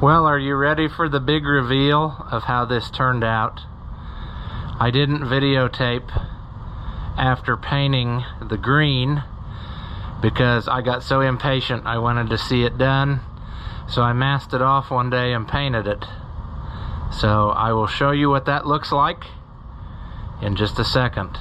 Well, are you ready for the big reveal of how this turned out? I didn't videotape after painting the green because I got so impatient I wanted to see it done. So I masked it off one day and painted it. So I will show you what that looks like in just a second.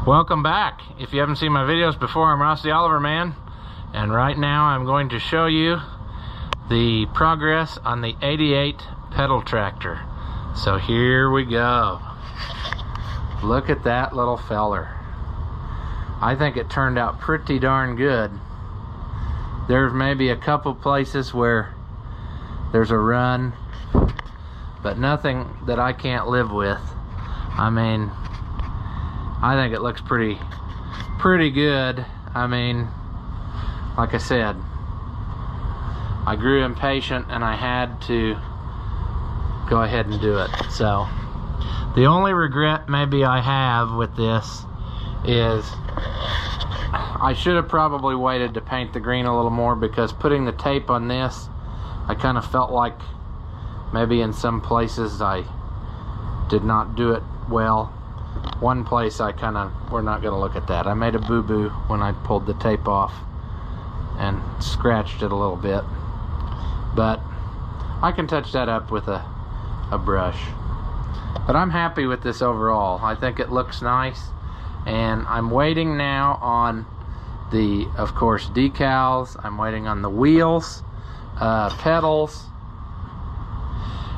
Welcome back. If you haven't seen my videos before, I'm Ross the Oliver Man, and right now I'm going to show you the progress on the 88 pedal tractor. So here we go. Look at that little feller. I think it turned out pretty darn good. There's maybe a couple places where there's a run, but nothing that I can't live with. I mean, I think it looks pretty good. I mean, like I said, I grew impatient and I had to go ahead and do it. So the only regret maybe I have with this is I should have probably waited to paint the green a little more, because putting the tape on this, I kind of felt like maybe in some places I did not do it well. One place we're not going to look at that. I made a boo-boo when I pulled the tape off and scratched it a little bit, but I can touch that up with a brush. But I'm happy with this overall. I think it looks nice, and I'm waiting now on the, of course, decals. I'm waiting on the wheels, pedals.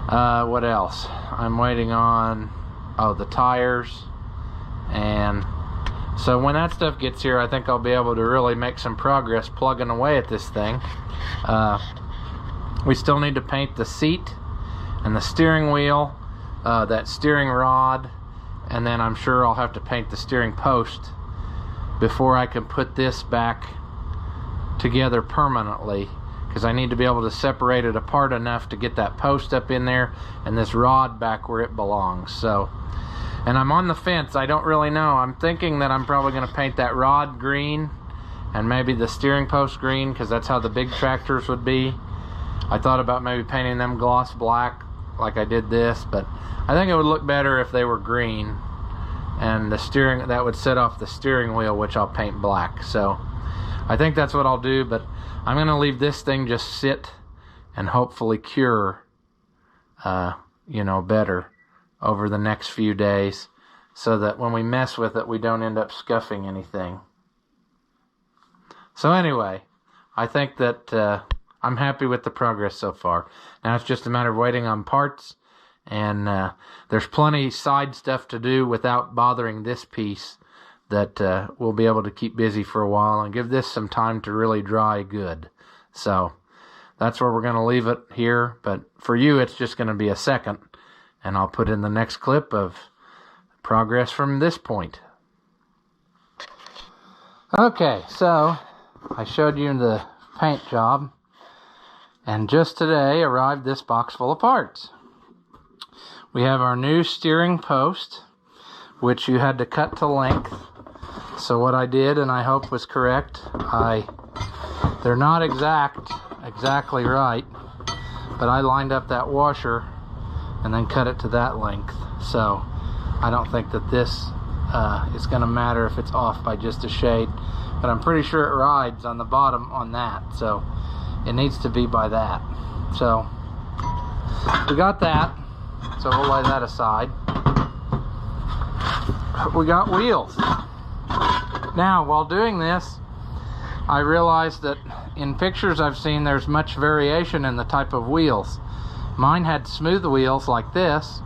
What else? I'm waiting on, the tires. And so when that stuff gets here, I think I'll be able to really make some progress plugging away at this thing. We still need to paint the seat and the steering wheel, that steering rod, and then I'm sure I'll have to paint the steering post before I can put this back together permanently, because I need to be able to separate it apart enough to get that post up in there and this rod back where it belongs. So, and I'm on the fence. I don't really know. I'm thinking that I'm probably going to paint that rod green and maybe the steering post green, because that's how the big tractors would be. I thought about maybe painting them gloss black like I did this, but I think it would look better if they were green, and the steering, that would set off the steering wheel, which I'll paint black. So I think that's what I'll do, but I'm going to leave this thing just sit and hopefully cure, better over the next few days, so that when we mess with it, we don't end up scuffing anything. So anyway, I think that I'm happy with the progress so far. Now it's just a matter of waiting on parts, and there's plenty side stuff to do without bothering this piece that we'll be able to keep busy for a while and give this some time to really dry good. So that's where we're going to leave it here, but for you it's just going to be a second, and I'll put in the next clip of progress from this point. Okay, so I showed you the paint job, and just today arrived this box full of parts. We have our new steering post, which you had to cut to length. So what I did, and I hope was correct, they're not exactly right, but I lined up that washer and then cut it to that length. So I don't think that this is going to matter if it's off by just a shade, but I'm pretty sure it rides on the bottom on that, so it needs to be by that. So we got that, so we'll lay that aside. We got wheels. Now, while doing this, I realized that in pictures I've seen there's much variation in the type of wheels. Mine had smooth wheels like this.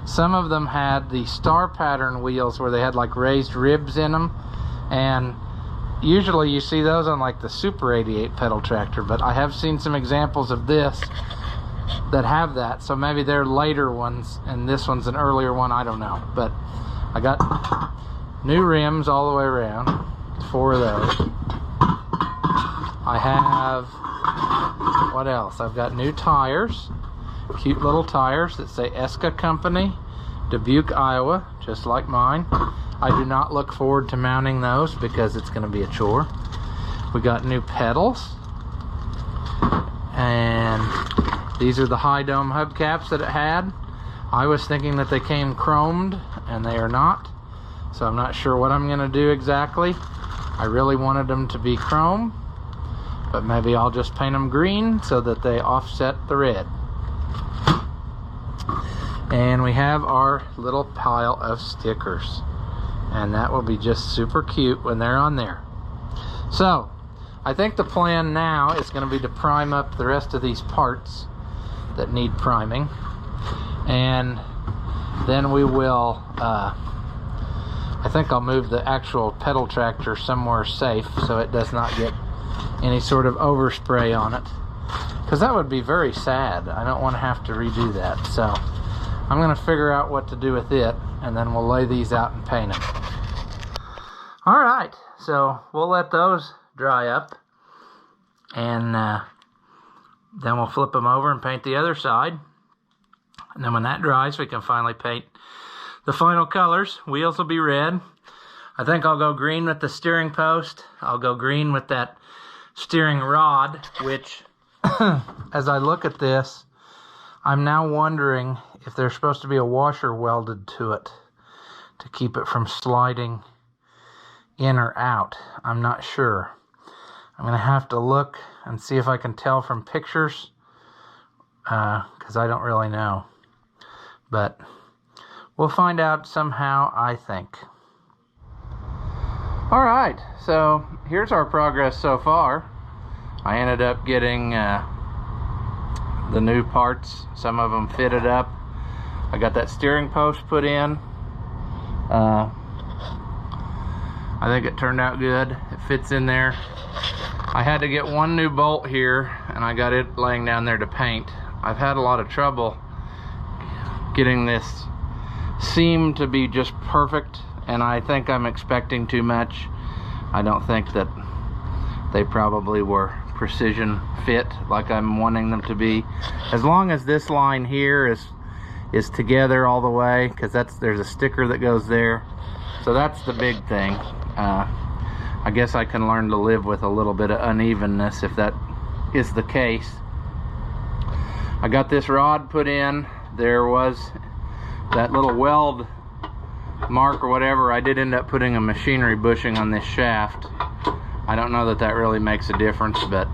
Some of them had the star pattern wheels where they had like raised ribs in them, and usually you see those on like the Super 88 pedal tractor, but I have seen some examples of this that have that, so maybe they're later ones and this one's an earlier one, I don't know. But I got new rims all the way around, 4 of those. I have, what else? I've got new tires, cute little tires that say Eska Company, Dubuque, Iowa, just like mine. I do not look forward to mounting those because it's going to be a chore. We got new pedals, and these are the high dome hubcaps that it had. I was thinking that they came chromed, and they are not, so I'm not sure what I'm going to do exactly. I really wanted them to be chrome, but maybe I'll just paint them green so that they offset the red. And we have our little pile of stickers, and that will be just super cute when they're on there. So I think the plan now is going to be to prime up the rest of these parts that need priming, and then we will I think I'll move the actual pedal tractor somewhere safe so it does not get any sort of overspray on it, because that would be very sad. I don't want to have to redo that. So I'm going to figure out what to do with it, and then we'll lay these out and paint them. Alright, so we'll let those dry up, and then we'll flip them over and paint the other side. And then when that dries, we can finally paint the final colors. Wheels will be red. I think I'll go green with the steering post. I'll go green with that steering rod, which, as I look at this, I'm now wondering if there's supposed to be a washer welded to it to keep it from sliding in or out. I'm not sure. I'm going to have to look and see if I can tell from pictures, because I don't really know. But we'll find out somehow, I think. Alright, so here's our progress so far. I ended up getting the new parts. Some of them fitted up. I got that steering post put in. I think it turned out good. It fits in there. I had to get one new bolt here, and I got it laying down there to paint. I've had a lot of trouble getting this seam to be just perfect, and I think I'm expecting too much. I don't think that they probably were precision fit like I'm wanting them to be. As long as this line here is together all the way, because there's a sticker that goes there, so that's the big thing. I guess I can learn to live with a little bit of unevenness if that is the case. I got this rod put in. There was that little weld mark or whatever. I did end up putting a machinery bushing on this shaft. I don't know that really makes a difference, but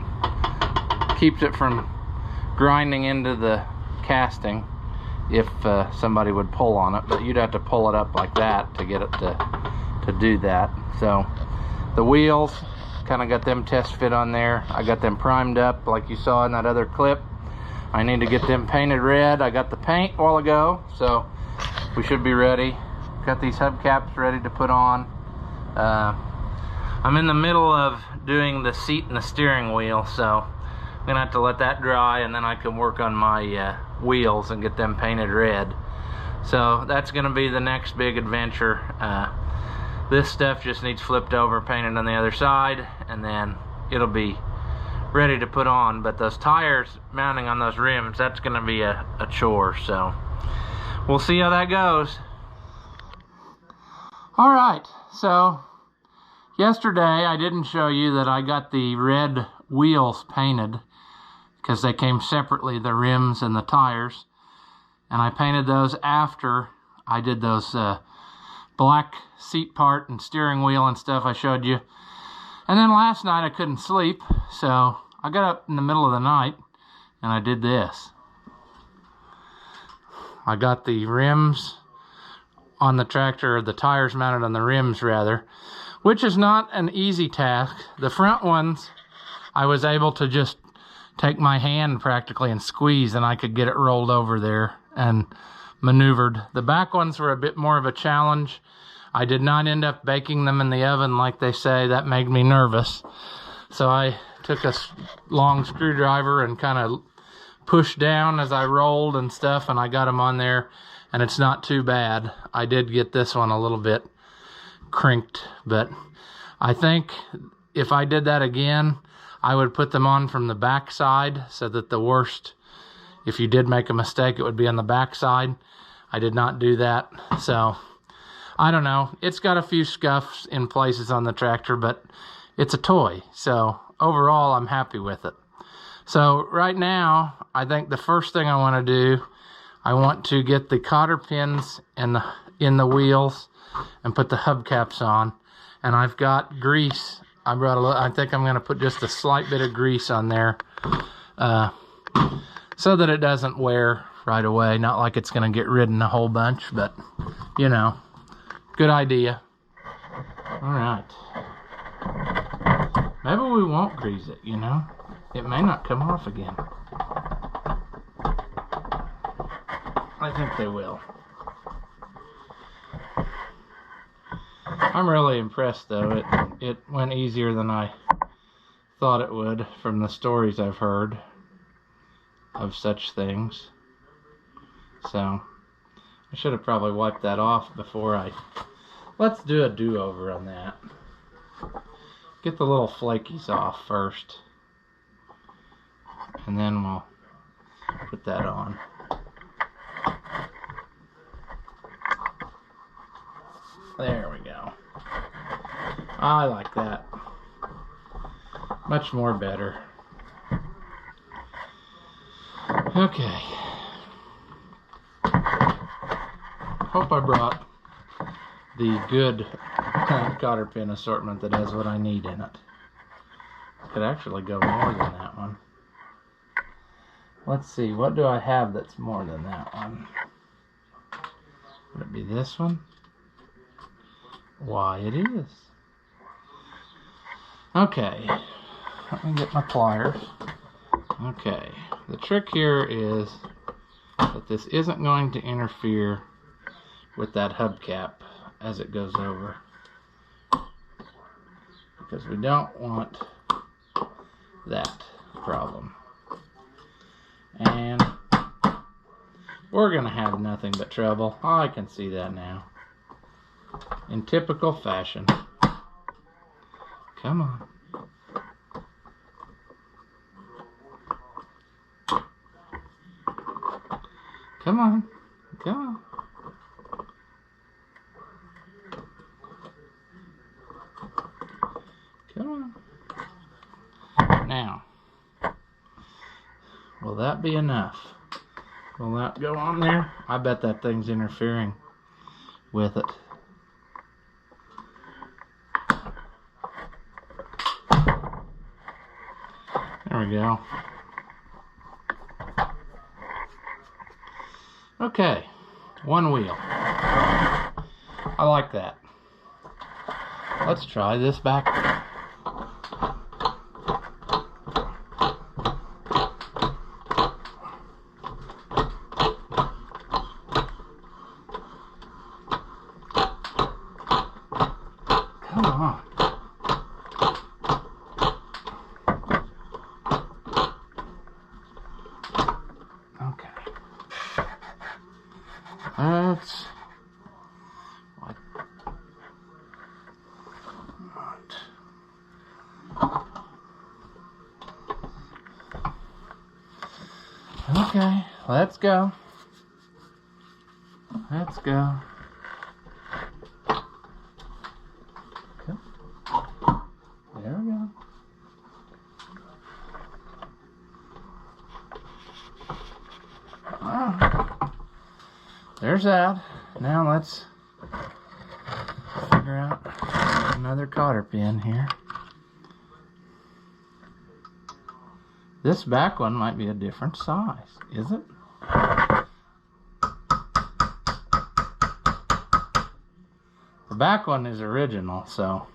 keeps it from grinding into the casting if somebody would pull on it. But you'd have to pull it up like that to get it to do that. So the wheels, kind of got them test fit on there. I got them primed up like you saw in that other clip. I need to get them painted red. I got the paint a while ago, so we should be ready. Got these hubcaps ready to put on. I'm in the middle of doing the seat and the steering wheel, so I'm gonna have to let that dry, and then I can work on my wheels and get them painted red. So that's gonna be the next big adventure. This stuff just needs flipped over, painted on the other side, and then it'll be ready to put on. But those tires mounting on those rims, that's gonna be a chore, so we'll see how that goes. Alright, so yesterday I didn't show you that I got the red wheels painted, because they came separately, the rims and the tires, and I painted those after I did those black seat part and steering wheel and stuff I showed you. And then last night I couldn't sleep, so I got up in the middle of the night and I did this. I got the rims on the tractor, or the tires mounted on the rims rather, which is not an easy task. The front ones I was able to just take my hand practically and squeeze, and I could get it rolled over there and maneuvered. The back ones were a bit more of a challenge. I did not end up baking them in the oven like they say. That made me nervous. So I took a long screwdriver and kind of pushed down as I rolled and stuff, and I got them on there, and it's not too bad. I did get this one a little bit crinked, but I think if I did that again, I would put them on from the back side so that the worst if you did make a mistake, it would be on the back side. I did not do that, so I don't know. It's got a few scuffs in places on the tractor, but it's a toy, so overall I'm happy with it. So right now, I think the first thing I want to do, I want to get the cotter pins in the wheels and put the hubcaps on. And I've got grease. I think I'm going to put just a slight bit of grease on there so that it doesn't wear right away. Not like it's going to get ridden a whole bunch, but you know, good idea. All right. Maybe we won't grease it, you know. It may not come off again. I think they will. I'm really impressed though. It went easier than I thought it would from the stories I've heard of such things. So I should have probably wiped that off before let's do a do-over on that. Get the little flakies off first, and then we'll put that on. There we go. I like that. Much more better. Okay. Hope I brought the good cotter pin assortment that has what I need in it. Could actually go more than that one. Let's see, what do I have that's more than that one? Would it be this one? Why, it is. Okay, let me get my pliers. Okay, the trick here is that this isn't going to interfere with that hubcap as it goes over, because we don't want that problem. And we're gonna have nothing but trouble. Oh, I can see that now. In typical fashion. Come on. Come on. Come on. Come on. Now, will that be enough? Will that go on there? I bet that thing's interfering with it. There we go. Okay, one wheel. I like that. Let's try this back wheel. Come on. Okay. That's what. Okay, let's go. Let's go. Okay. There we go. There's that. Now let's figure out another cotter pin here. This back one might be a different size, is it? The back one is original, so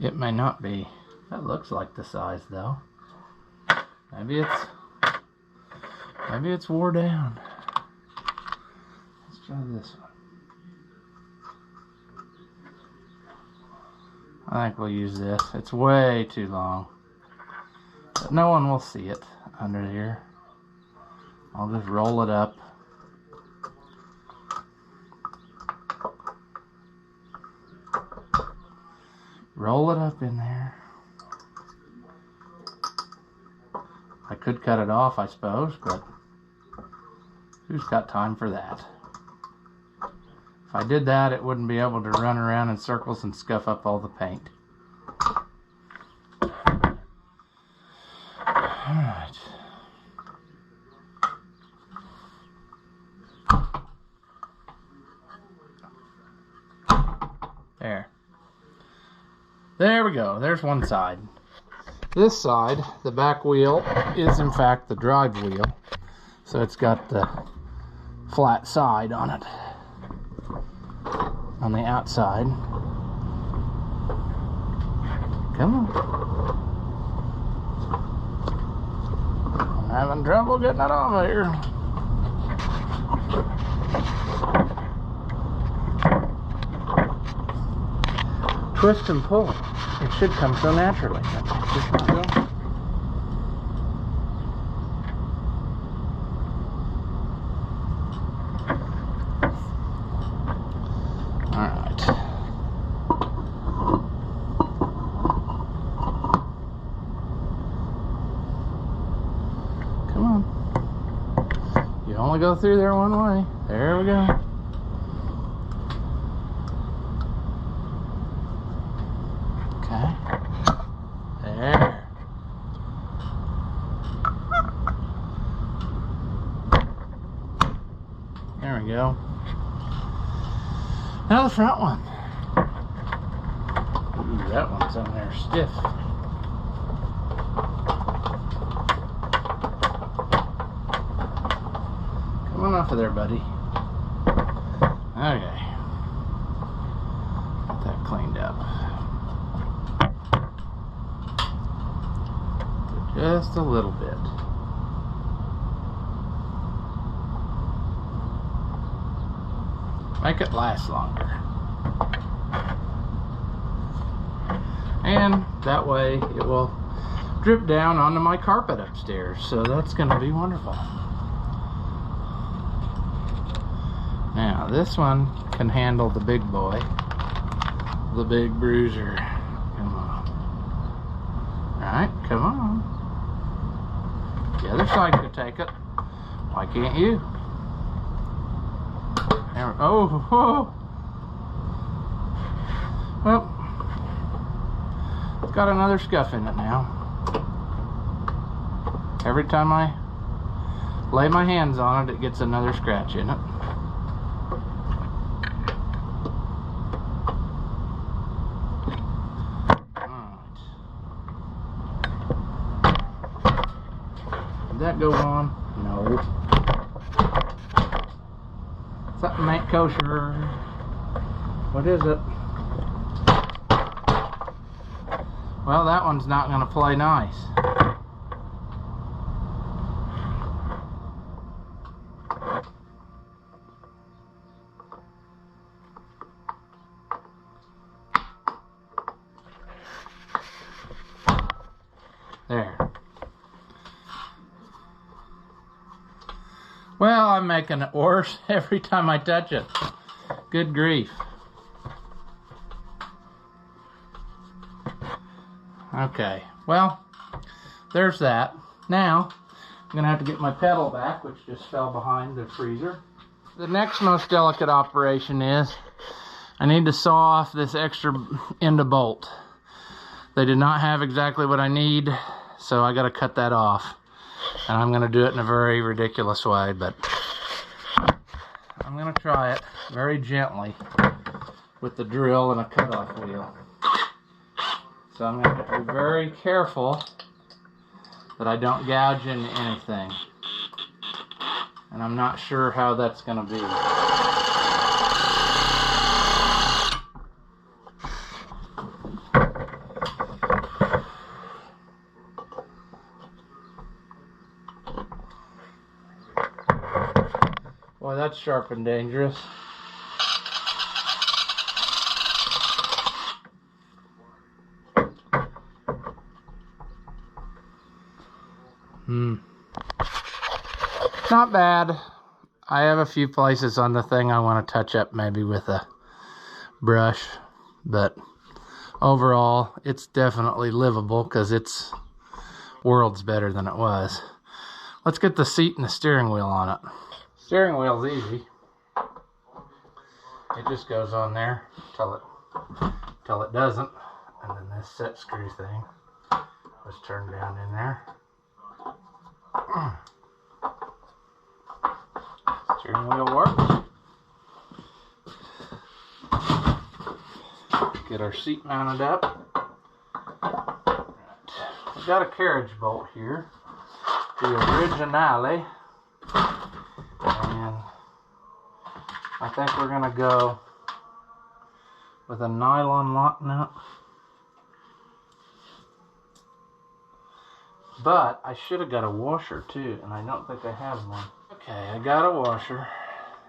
it may not be. That looks like the size though. Maybe it's wore down. Let's try this one. I think we'll use this. It's way too long. But no one will see it under here. I'll just roll it up. Roll it up in there. I could cut it off, I suppose, but who's got time for that? If I did that, it wouldn't be able to run around in circles and scuff up all the paint. Alright. There we go. There's one side. This side, the back wheel, is in fact the drive wheel. So it's got the flat side on it. On the outside. Come on. I'm having trouble getting it off here. Twist and pull. It should come so naturally. Just not going. Alright. Come on. You only go through there one way. There we go. There. There we go. Now the front one. Ooh, that one's on there stiff. Come on off of there, buddy. Okay. Get that cleaned up. Just a little bit. Make it last longer. And that way it will drip down onto my carpet upstairs. So that's going to be wonderful. Now this one can handle the big boy. The big bruiser. Come on. Alright, come on. The other side could take it. Why can't you? There, oh, oh. Well, it's got another scuff in it now. Every time I lay my hands on it, it gets another scratch in it. That go on? No. Something ain't kosher. What is it? Well, that one's not going to play nice. There. Well, I'm making it worse every time I touch it. Good grief. Okay, well, there's that. Now, I'm going to have to get my pedal back, which just fell behind the freezer. The next most delicate operation is I need to saw off this extra end of bolt. They did not have exactly what I need, so I got to cut that off. And I'm going to do it in a very ridiculous way, but I'm going to try it very gently with the drill and a cutoff wheel. So I'm going to have to be very careful that I don't gouge into anything. And I'm not sure how that's going to be. Boy, that's sharp and dangerous. Not bad. I have a few places on the thing I want to touch up maybe with a brush, but overall it's definitely livable because it's worlds better than it was. Let's get the seat and the steering wheel on it. Steering wheel's easy. It just goes on there till it doesn't, and then this set screw thing was turned down in there. Steering wheel works. Get our seat mounted up. Right. We've got a carriage bolt here, the originale, and I think we're gonna go with a nylon lock nut. But I should have got a washer too, and I don't think I have one. Okay, I got a washer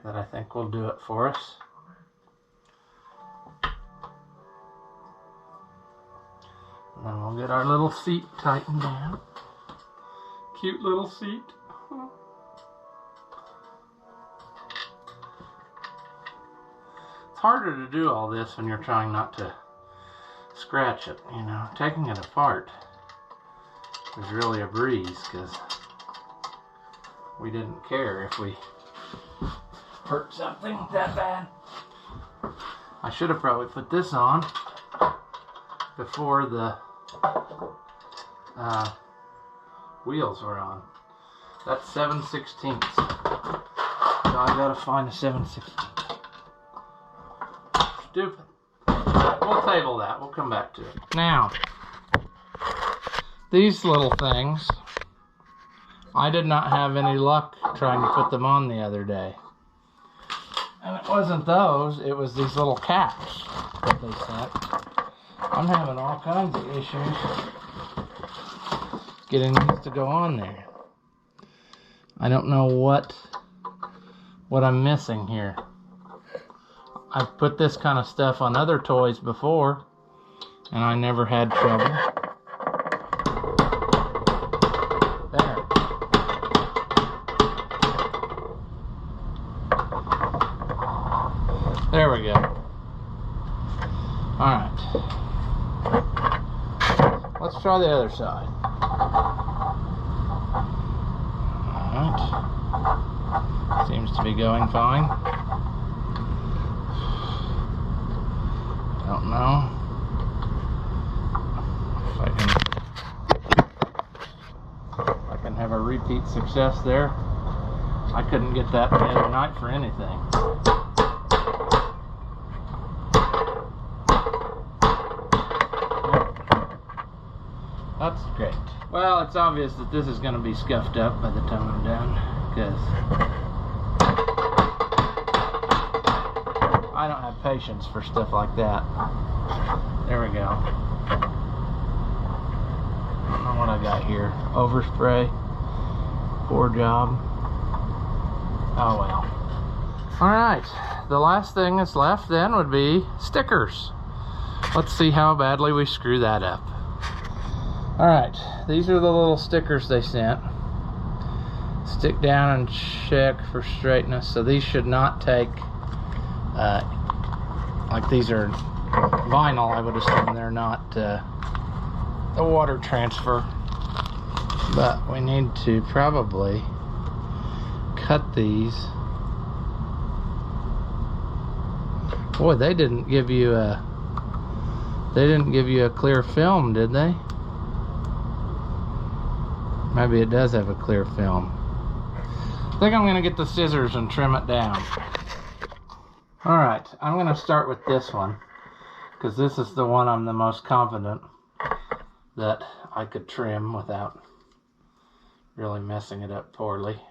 that I think will do it for us. And then we'll get our little seat tightened down. Cute little seat. It's harder to do all this when you're trying not to scratch it, you know. Taking it apart was really a breeze because we didn't care if we hurt something that bad. I should have probably put this on before the wheels were on. That's 7/16. So I gotta find a 7/16. Stupid. We'll table that. We'll come back to it. Now, these little things, I did not have any luck trying to put them on the other day. And it wasn't those, it was these little caps that they sent. I'm having all kinds of issues getting these to go on there. I don't know what I'm missing here. I've put this kind of stuff on other toys before, and I never had trouble. There. There we go. Alright. Let's try the other side. Alright. Seems to be going fine. Don't know if I can have a repeat success there. I couldn't get that the other night for anything. That's great. Well, it's obvious that this is going to be scuffed up by the time I'm done, because I don't have patience for stuff like that. There we go. I don't know what I got here. Overspray. Poor job. Oh well. Alright, the last thing that's left then would be stickers. Let's see how badly we screw that up. Alright, these are the little stickers they sent. Stick down and check for straightness. So these should not take, like these are vinyl, I would assume they're not a water transfer. But we need to probably cut these. Boy, they didn't give you a clear film, did they? Maybe it does have a clear film. I think I'm gonna get the scissors and trim it down. Alright, I'm gonna start with this one, because this is the one I'm the most confident that I could trim without really messing it up poorly.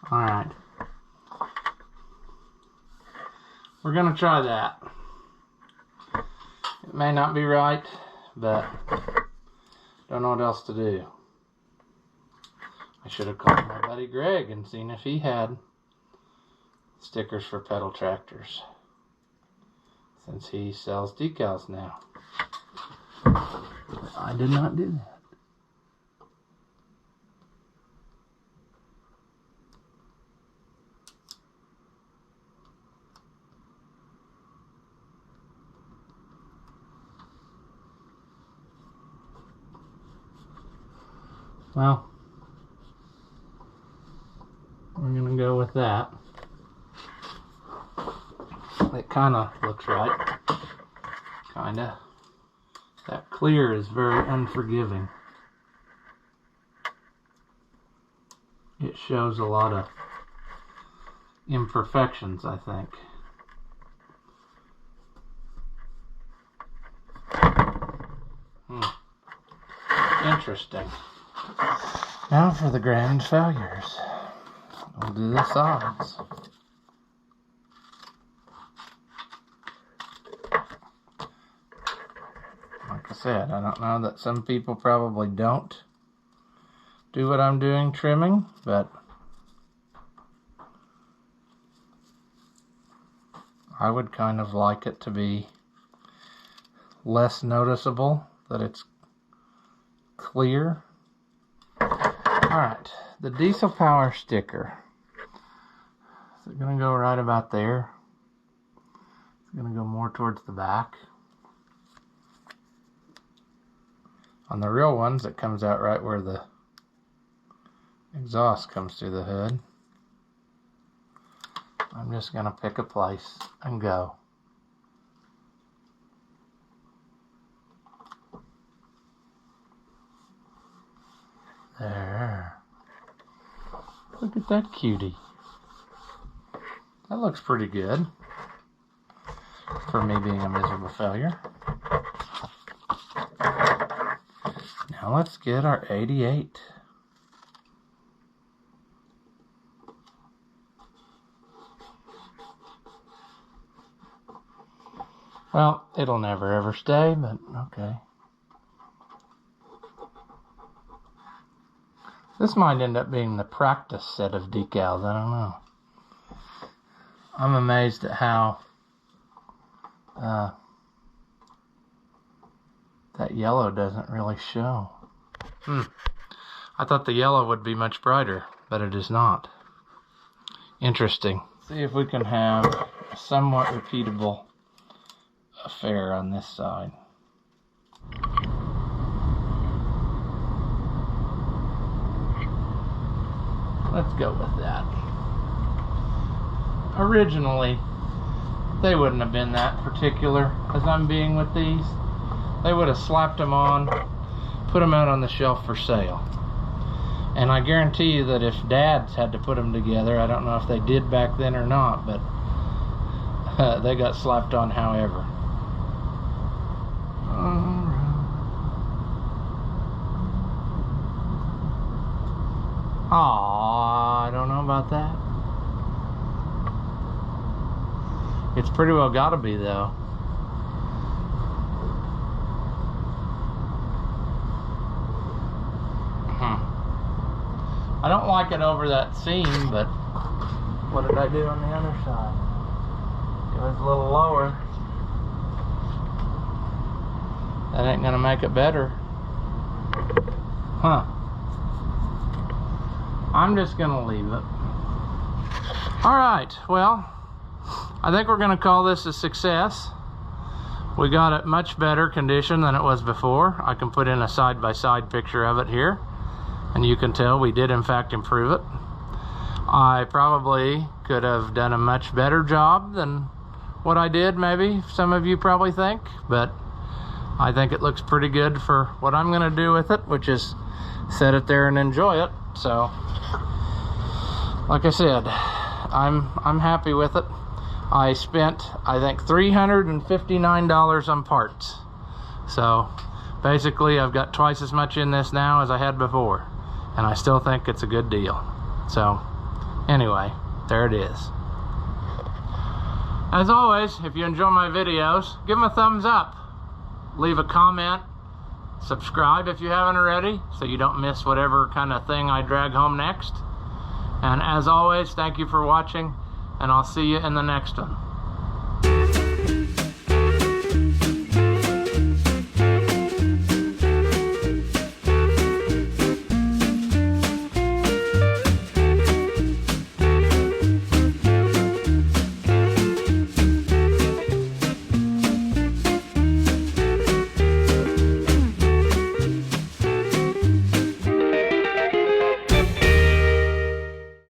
Alright. We're gonna try that. It may not be right, but don't know what else to do. I should have called my buddy Greg and seen if he had stickers for pedal tractors, since he sells decals now. I did not do that. Well, we're gonna go with that. It kind of looks right. Kinda. That clear is very unforgiving. It shows a lot of imperfections, I think. Interesting. Now for the grand failures. We'll do the sides. Like I said, I don't know that some people probably don't do what I'm doing trimming, but I would kind of like it to be less noticeable that it's clear. Alright, the diesel power sticker. Is it going to go right about there? It's going to go more towards the back. On the real ones, it comes out right where the exhaust comes through the hood. I'm just going to pick a place and go. There. Look at that cutie. That looks pretty good for me being a miserable failure. Now let's get our 88. Well, it'll never ever stay, but okay. This might end up being the practice set of decals, I don't know. I'm amazed at how that yellow doesn't really show. I thought the yellow would be much brighter, but it is not. Interesting. See if we can have a somewhat repeatable affair on this side. Let's go with that. Originally, they wouldn't have been that particular as I'm being with these. They would have slapped them on, put them out on the shelf for sale. And I guarantee you that if dads had to put them together, I don't know if they did back then or not, but they got slapped on however. Aw, I don't know about that. It's pretty well gotta be though. I don't like it over that seam, but what did I do on the other side? It was a little lower. That ain't gonna make it better. I'm just gonna leave it. Alright, well, I think we're gonna call this a success. We got it much better condition than it was before. I can put in a side-by-side picture of it here, and you can tell we did in fact improve it. I probably could have done a much better job than what I did, maybe some of you probably think, but I think it looks pretty good for what I'm gonna do with it, which is set it there and enjoy it. So, like I said, I'm happy with it. I spent, I think, $359 on parts. So, basically, I've got twice as much in this now as I had before. And I still think it's a good deal. So, anyway, there it is. As always, if you enjoy my videos, give them a thumbs up. Leave a comment. Subscribe if you haven't already, so you don't miss whatever kind of thing I drag home next. And as always, thank you for watching, and I'll see you in the next one.